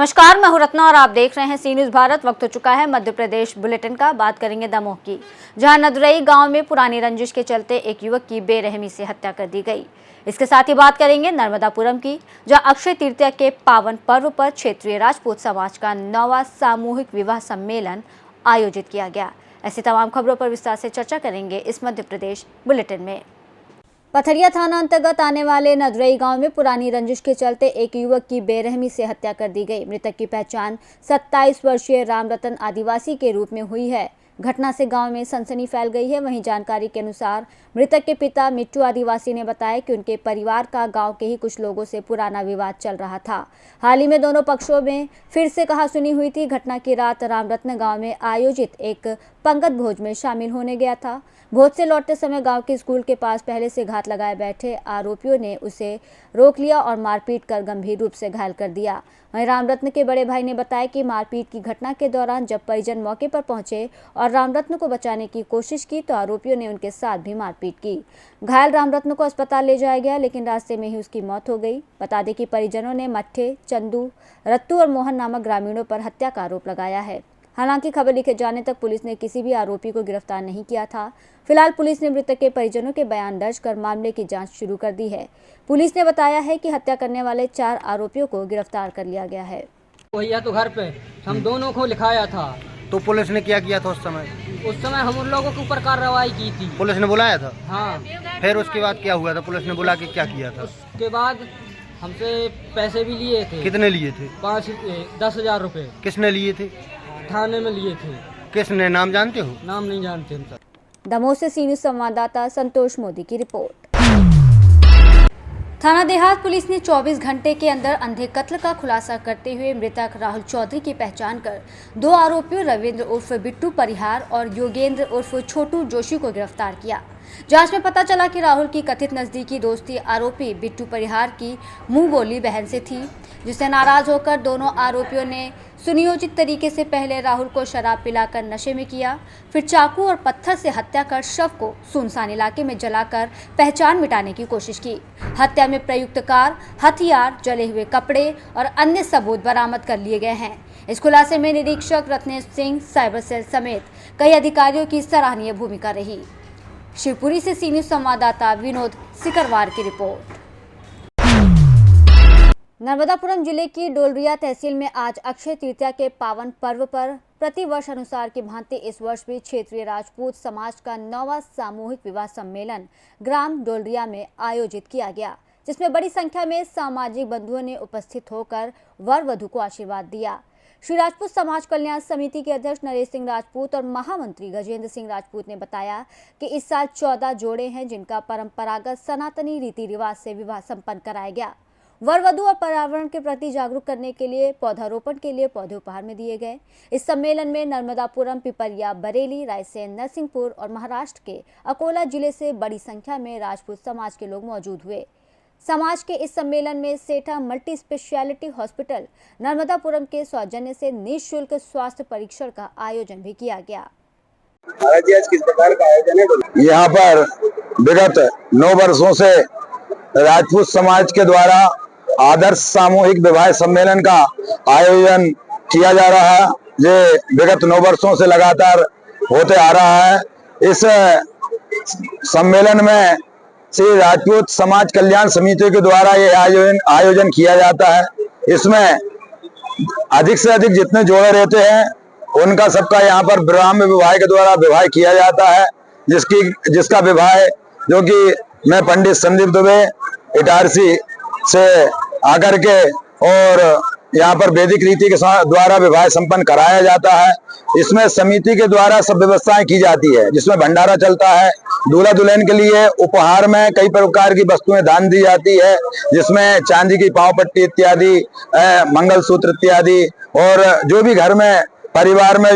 नमस्कार, मैं हूं रत्ना और आप देख रहे हैं सी न्यूज़ भारत। वक्त हो चुका है मध्य प्रदेश बुलेटिन का। बात करेंगे दमोह की, जहां नदुरई गांव में पुरानी रंजिश के चलते एक युवक की बेरहमी से हत्या कर दी गई। इसके साथ ही बात करेंगे नर्मदापुरम की, जहां अक्षय तृतीया के पावन पर्व पर क्षेत्रीय राजपूत समाज का 9वां सामूहिक विवाह सम्मेलन आयोजित किया गया। ऐसी तमाम खबरों पर विस्तार से चर्चा करेंगे इस मध्य प्रदेश बुलेटिन में। पथरिया थाना अंतर्गत आने वाले नदुरई गांव में पुरानी रंजिश के चलते एक युवक की बेरहमी से हत्या कर दी गई। मृतक की पहचान 27 वर्षीय रामरतन आदिवासी के रूप में हुई है। घटना से गांव में सनसनी फैल गई है। वहीं जानकारी के अनुसार मृतक के पिता मिट्टू आदिवासी ने बताया कि उनके परिवार का गांव के ही कुछ लोगों से पुराना विवाद चल रहा था। हाल ही में दोनों पक्षों में फिर से कहासुनी हुई थी। घटना की रात रामरत्न गांव में आयोजित एक पंगत भोज में शामिल होने गया था। भोज से लौटते समय गांव के स्कूल के पास पहले से घात लगाए बैठे आरोपियों ने उसे रोक लिया और मारपीट कर गंभीर रूप से घायल कर दिया। वहीं रामरत्न के बड़े भाई ने बताया कि मारपीट की घटना के दौरान जब परिजन मौके पर पहुंचे और रामरत्न को बचाने की कोशिश की तो आरोपियों ने उनके साथ भी मारपीट की। घायल रामरत्न को अस्पताल ले जाया गया, लेकिन रास्ते में ही उसकी मौत हो गई। बता दें कि परिजनों ने मट्ठे, चंदू, रत्तू और मोहन नामक ग्रामीणों पर हत्या का आरोप लगाया है। हालांकि खबर लिखे जाने तक पुलिस ने किसी भी आरोपी को गिरफ्तार नहीं किया था। फिलहाल पुलिस ने मृतक के परिजनों के बयान दर्ज कर मामले की जांच शुरू कर दी है। पुलिस ने बताया है कि हत्या करने वाले 4 आरोपियों को गिरफ्तार कर लिया गया है। भैया तो घर पे हम दोनों को लिखाया था, तो पुलिस ने क्या किया था उस समय? उस समय हम उन लोगों के ऊपर कार्रवाई की थी। पुलिस ने बुलाया था? हाँ। फिर उसके बाद क्या हुआ था? पुलिस ने बुला के क्या किया था? उसके बाद हमसे पैसे भी लिए थे। कितने लिए थे? 10,000 रुपए। किसने लिए थे? थाने में लिए थे। किसने? नाम जानते हो? नाम नहीं जानते हम सर। दमोह से सी न्यूज़ संवाददाता संतोष मोदी की रिपोर्ट। थाना देहात पुलिस ने 24 घंटे के अंदर अंधे कत्ल का खुलासा करते हुए मृतक राहुल चौधरी की पहचान कर 2 आरोपियों रविंद्र उर्फ बिट्टू परिहार और योगेंद्र उर्फ छोटू जोशी को गिरफ्तार किया। जांच में पता चला कि राहुल की कथित नजदीकी दोस्ती आरोपी बिट्टू परिहार की मुंह बोली बहन से थी, जिससे नाराज होकर दोनों आरोपियों ने सुनियोजित तरीके से पहले राहुल को शराब पिलाकर नशे में किया, फिर चाकू और पत्थर से हत्या कर शव को सुनसान इलाके में जलाकर पहचान मिटाने की कोशिश की। हत्या में प्रयुक्त कार, हथियार, जले हुए कपड़े और अन्य सबूत बरामद कर लिए गए हैं। इस खुलासे में निरीक्षक रत्नेश सिंह, साइबर सेल समेत कई अधिकारियों की सराहनीय भूमिका रही। शिवपुरी से सी न्यूज़ संवाददाता विनोद सिकरवार की रिपोर्ट। नर्मदापुरम जिले की डोलरिया तहसील में आज अक्षय तृतीया के पावन पर्व पर प्रतिवर्ष अनुसार की भांति इस वर्ष भी क्षेत्रीय राजपूत समाज का 9वां सामूहिक विवाह सम्मेलन ग्राम डोलरिया में आयोजित किया गया, जिसमें बड़ी संख्या में सामाजिक बंधुओं ने उपस्थित होकर वर वधू को आशीर्वाद दिया। श्री राजपूत समाज कल्याण समिति के अध्यक्ष नरेश सिंह राजपूत और महामंत्री गजेंद्र सिंह राजपूत ने बताया कि इस साल 14 जोड़े हैं जिनका परंपरागत सनातनी रीति रिवाज से विवाह संपन्न कराया गया। वर वधू और पर्यावरण के प्रति जागरूक करने के लिए पौधारोपण के लिए पौधे उपहार में दिए गए। इस सम्मेलन में नर्मदापुरम, पिपरिया, बरेली, रायसेन, नरसिंहपुर और महाराष्ट्र के अकोला जिले से बड़ी संख्या में राजपूत समाज के लोग मौजूद हुए। समाज के इस सम्मेलन में सेठा मल्टी स्पेशलिटी हॉस्पिटल नर्मदापुरम के सौजन्य से निःशुल्क स्वास्थ्य परीक्षण का आयोजन भी किया गया। आज किस प्रकार का आयोजन है? यहाँ पर विगत 9 वर्षों से राजपूत समाज के द्वारा आदर्श सामूहिक विवाह सम्मेलन का आयोजन किया जा रहा है। ये विगत 9 वर्षों से लगातार होते आ रहा है। इस सम्मेलन में श्री राजपूत समाज कल्याण समिति के द्वारा ये आयोजन किया जाता है। इसमें अधिक से अधिक जितने जोड़े रहते हैं उनका सबका यहाँ पर ब्राह्म विवाह के द्वारा विवाह किया जाता है, जिसका विवाह जो कि मैं पंडित संदीप दुबे इटारसी से आकर के और यहाँ पर वैदिक रीति के द्वारा विवाह संपन्न कराया जाता है। इसमें समिति के द्वारा सब व्यवस्थाएं की जाती है, जिसमें भंडारा चलता है। दूल्हा दुल्हन के लिए उपहार में कई प्रकार की वस्तुएं दान दी जाती है, जिसमें चांदी की पांव पट्टी इत्यादि, मंगलसूत्र इत्यादि, और जो भी घर में परिवार में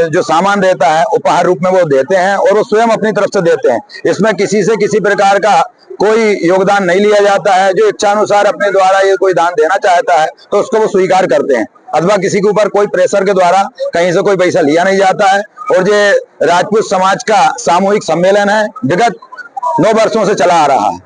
जो सामान रहता है उपहार रूप में वो देते हैं और वो स्वयं अपनी तरफ से देते हैं। इसमें किसी से किसी प्रकार का कोई योगदान नहीं लिया जाता है। जो इच्छानुसार अपने द्वारा ये कोई दान देना चाहता है तो उसको वो स्वीकार करते हैं, अथवा किसी के ऊपर कोई प्रेशर के द्वारा कहीं से कोई पैसा लिया नहीं जाता है। और ये राजपूत समाज का सामूहिक सम्मेलन है, विगत 9 वर्षों से चला आ रहा है।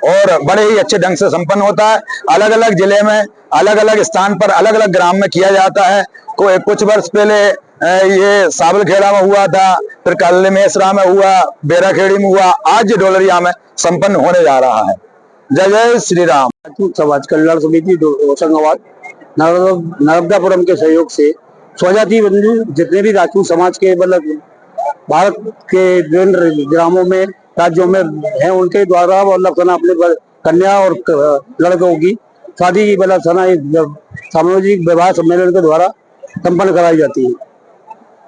और बड़े ही अच्छे ढंग से संपन्न होता है। अलग अलग जिले में अलग अलग स्थान पर अलग अलग ग्राम में किया जाता है। कुछ वर्ष पहले ये साबलखेड़ा में हुआ था, फिर कल मेसरा में हुआ, बेराखेड़ी में हुआ, आज डोलरिया में संपन्न होने जा रहा है। जय जय श्री राम। राजपूत समाज कल्याण समिति होशंगाबाद नर्मदापुरम के सहयोग से स्वजाति बंधु जितने भी राजपूत समाज के मतलब भारत के विभिन्न ग्रामों में राज्यों में हैं, उनके द्वारा मतलब अपने कन्या और लड़कों की शादी मतलब सामाजिक विवाह सम्मेलन के द्वारा संपन्न कराई जाती है।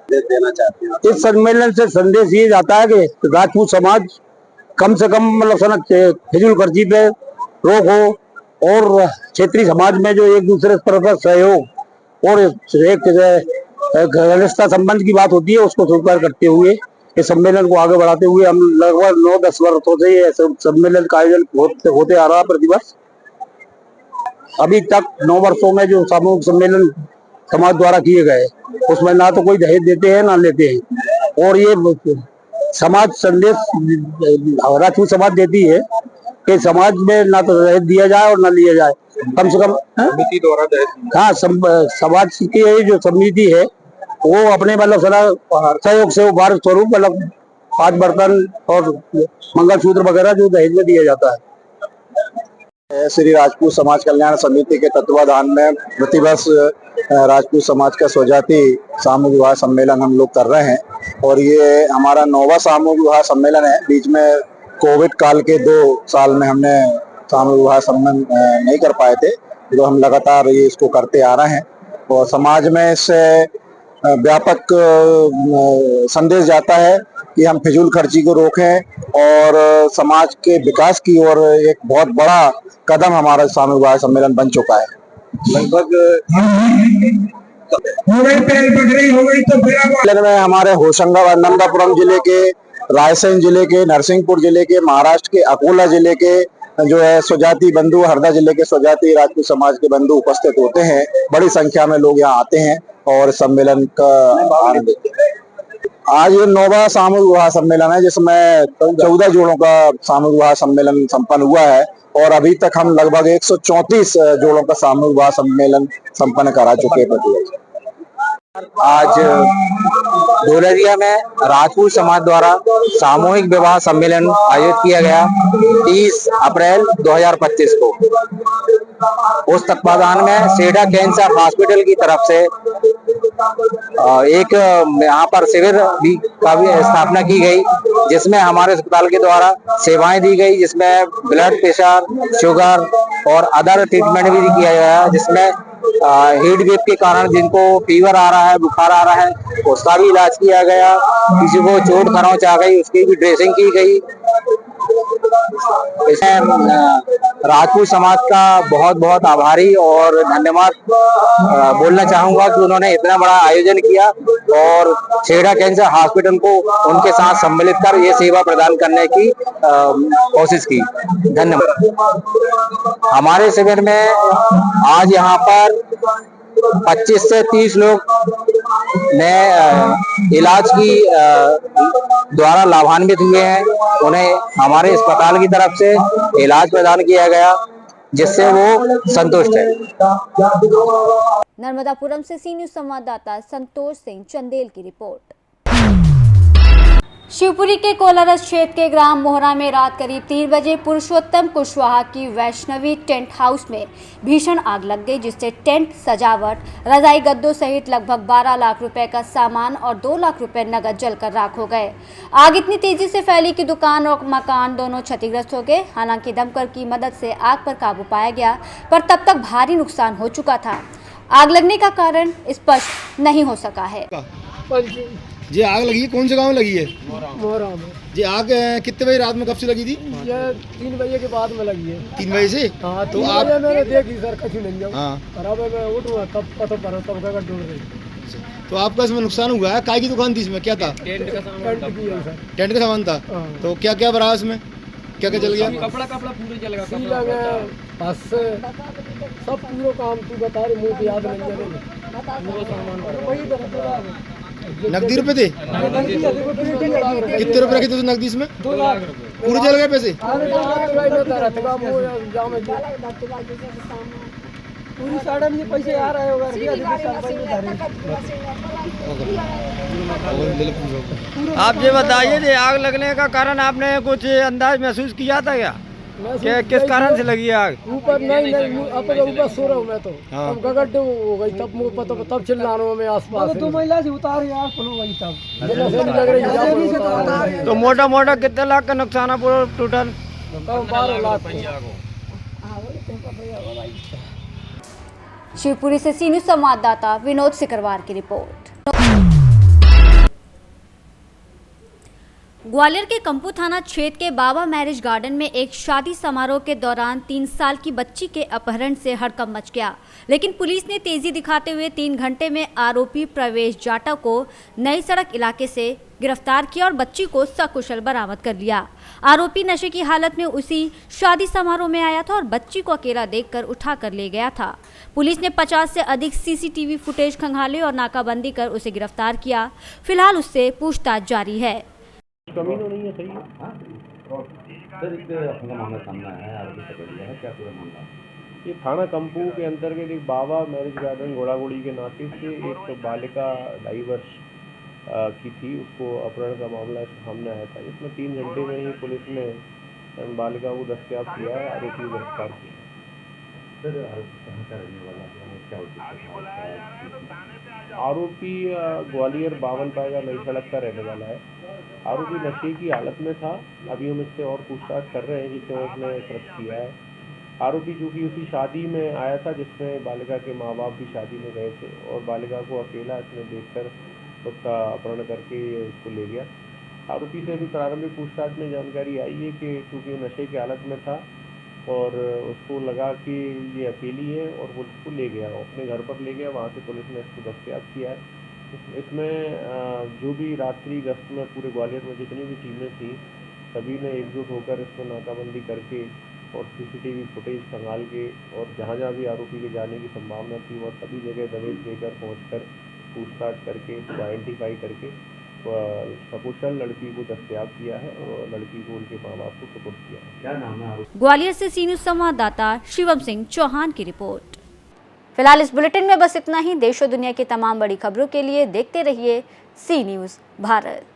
देना चाहते हैं इस सम्मेलन से संदेश ये जाता है कि राजपूत समाज कम से कम मतलब फिजूल खर्ची पे रोक हो और क्षेत्रीय समाज में जो एक दूसरे पर सहयोग और एक घनिष्ठता संबंध की बात होती है उसको स्वीकार करते हुए इस सम्मेलन को आगे बढ़ाते हुए हम लगभग 9-10 वर्षों से ये सम्मेलन का आयोजन होते आ रहा है प्रतिवर्ष। अभी तक 9 वर्षों में जो सामूहिक सम्मेलन समाज द्वारा किए गए उसमें ना तो कोई दहेज देते हैं ना लेते हैं, और ये समाज संदेश राजपूत समाज देती है कि समाज में ना तो दहेज दिया जाए और ना लिया जाए, कम से कम समिति द्वारा दहेज। हाँ, समाज की जो समिति है वो अपने मतलब सहयोग से उपहार स्वरूप मतलब 5 बर्तन और मंगलसूत्र वगैरह जो दहेज में दिया जाता है। श्री राजपूत समाज कल्याण समिति के तत्वाधान में प्रतिवर्ष राजपूत समाज का स्वजाति सामूहिक विवाह सम्मेलन हम लोग कर रहे हैं, और ये हमारा 9वां सामूहिक विवाह सम्मेलन है। बीच में कोविड काल के 2 साल में हमने सामूहिक विवाह सम्मेलन नहीं कर पाए थे, जो हम लगातार ये इसको करते आ रहे हैं, और समाज में इससे व्यापक संदेश जाता है कि हम फिजूल खर्ची को रोकें और समाज के विकास की ओर एक बहुत बड़ा कदम हमारा सामूहिक विवाह सम्मेलन बन चुका है। लगभग में हमारे होशंगाबाद नर्मदापुरम जिले के, रायसेन जिले के, नरसिंहपुर जिले के, महाराष्ट्र के अकोला जिले के जो है स्वजाति बंधु, हरदा जिले के स्वजाति राजपूत समाज के बंधु उपस्थित होते हैं। बड़ी संख्या में लोग यहाँ आते हैं और सम्मेलन का आनंद लेते हैं। आज ये 9वां सामूहिक विवाह सम्मेलन है, जिसमें 14 जोड़ों का सामूहिक विवाह सम्मेलन संपन्न हुआ है, और अभी तक हम लगभग 134 जोड़ों का सामूहिक विवाह सम्मेलन संपन्न करा चुके हैं। आज डोलरिया में राजपूत समाज द्वारा सामूहिक विवाह सम्मेलन आयोजित किया गया 30 अप्रैल 2025 को। उस तत्वाधान में सेडा कैंसर हॉस्पिटल की तरफ से एक यहाँ पर शिविर का भी स्थापना की गई, जिसमें हमारे अस्पताल के द्वारा सेवाएं दी गई, जिसमें ब्लड प्रेशर, शुगर और अदर ट्रीटमेंट भी किया गया, जिसमें हीट वेव के कारण जिनको फीवर आ रहा है, बुखार आ रहा है, उसका भी इलाज किया गया। किसी को चोट खरोंच आ गई उसकी भी ड्रेसिंग की गई। इसमें राजपूत समाज का बहुत बहुत आभारी और धन्यवाद बोलना चाहूंगा कि उन्होंने इतना बड़ा आयोजन किया और छेड़ा कैंसर हॉस्पिटल को उनके साथ सम्मिलित कर ये सेवा प्रदान करने की कोशिश की। धन्यवाद। हमारे शिविर में आज यहाँ पर 25 से 30 लोग ने इलाज की द्वारा लाभान्वित हुए हैं। उन्हें हमारे अस्पताल की तरफ से इलाज प्रदान किया गया, जिससे वो संतुष्ट है। नर्मदापुरम से सी न्यूज संवाददाता संतोष सिंह चंदेल की रिपोर्ट। शिवपुरी के कोलारस क्षेत्र के ग्राम मोहरा में रात करीब 3 बजे पुरुषोत्तम कुशवाहा की वैष्णवी टेंट हाउस में भीषण आग लग गई, जिससे टेंट, सजावट, रजाई गद्दों सहित लगभग 12 लाख रुपए का सामान और 2 लाख रुपए नकद जलकर राख हो गए। आग इतनी तेजी से फैली कि दुकान और मकान दोनों क्षतिग्रस्त हो गए। हालांकि दमकल की मदद से आग पर काबू पाया गया, पर तब तक भारी नुकसान हो चुका था। आग लगने का कारण स्पष्ट नहीं हो सका है। जी आग लगी है, कौन से गांव में लगी है? मोहरा में। जी आग कितने बजे रात में कब से लगी थी? ये 3 बजे के बाद में लगी है। 3 बजे से? हाँ, तो 3 आप बजे मैंने देखी सर, कछु नहीं जाऊँ। हाँ, बराबर मैं उठूँगा तब पता पड़ा, तब का डूब गई। तो आपका इसमें नुकसान हुआ है? काय की दुकान थी इसमें? क्या था? टेंट का सामान। टेंट का सामान था। तो क्या क्या भरा इसमें? क्या क्या जल गया? कपड़ा पूरा जल गया। सीला गया, बस सब पूरा काम तू बता रही, मुझे याद नहीं है। नकदी रुपए थे? कितने रुपए रखे थे नकदी इसमें? 2 लाख पूरे चल गए पैसे? पूरी साढ़े में पैसे आ रहे होगा आप ये बताइए कि आग लगने का कारण आपने कुछ अंदाज महसूस किया था क्या कि किस कारण से लगी आग? ऊपर नहीं अपन ऊपर सो रहा हूँ मैं तो हाँ। तब गगन हो गई तब मुँह पता तब चिल्ला रहा हूँ मैं आसपास तो महिला से उतार यार खुलो गई तब लग रही है तो मोटा मोटा कितने लाख का नुकसान है पूरा टोटल? 12 लाख। शिवपुरी से सी न्यूज संवाददाता विनोद सिकरवार की रिपोर्ट। ग्वालियर के कंपू थाना क्षेत्र के बाबा मैरिज गार्डन में एक शादी समारोह के दौरान 3 साल की बच्ची के अपहरण से हड़कंप मच गया, लेकिन पुलिस ने तेजी दिखाते हुए 3 घंटे में आरोपी प्रवेश जाटा को नई सड़क इलाके से गिरफ्तार किया और बच्ची को सकुशल बरामद कर लिया। आरोपी नशे की हालत में उसी शादी समारोह में आया था और बच्ची को अकेला देखकर उठा कर ले गया था। पुलिस ने 50 से अधिक सीसीटीवी फुटेज खंगाले और नाकाबंदी कर उसे गिरफ्तार किया। फिलहाल उससे पूछताछ जारी है। कमी तो नहीं है, सही है। सर एक अपना मामला सामने आया है, आरोपी पकड़ लिया है, क्या पूरा मामला? ये थाना कंपू के अंतर्गत एक बाबा मैरिज गार्डन घोड़ागुड़ी के नाके से एक बालिका 2.5 वर्ष की थी, उसको अपहरण का मामला सामने आया था। इसमें 3 घंटे में ही पुलिस ने बालिका को दस्तयाब किया है, आरोपी को गिरफ्तार किया। सर आरोपी कहाँ का रहने वाला है, क्या आरोपी ग्वालियर 52 नई सड़क का रहने वाला है। आरोपी नशे की हालत में था। अभी हम इससे और पूछताछ कर रहे हैं जिससे उसने ट्रस्ट किया है। आरोपी चूँकि उसी शादी में आया था जिसमें बालिका के माँ बाप भी शादी में गए थे और बालिका को अकेला इसने देखकर उसका अपहरण करके उसको ले गया। आरोपी से अभी प्रारंभिक पूछताछ में जानकारी आई है कि चूँकि नशे की हालत में था और उसको लगा कि ये अकेली है और वो उसको ले गया, अपने घर पर ले गया। वहाँ से पुलिस ने इसको दस्तयाब किया है। इसमें जो भी रात्रि गश्त में पूरे ग्वालियर में जितनी भी टीमें थी सभी ने एकजुट होकर इसमें नाकाबंदी करके और सीसीटीवी फुटेज खंगाल के और जहाँ जहाँ भी आरोपी के जाने की संभावना थी और सभी जगह दबिश देकर पहुँचकर पूछताछ करके उसको आइडेंटिफाई करके सकुशल लड़की को दस्तयाब किया है और लड़की को उनके माँ बाप को सुपुर्द किया है। क्या नाम है आरोपी? ग्वालियर से सी न्यूज संवाददाता शिवम सिंह चौहान की रिपोर्ट। फिलहाल इस बुलेटिन में बस इतना ही। देश और दुनिया की तमाम बड़ी खबरों के लिए देखते रहिए सी न्यूज भारत।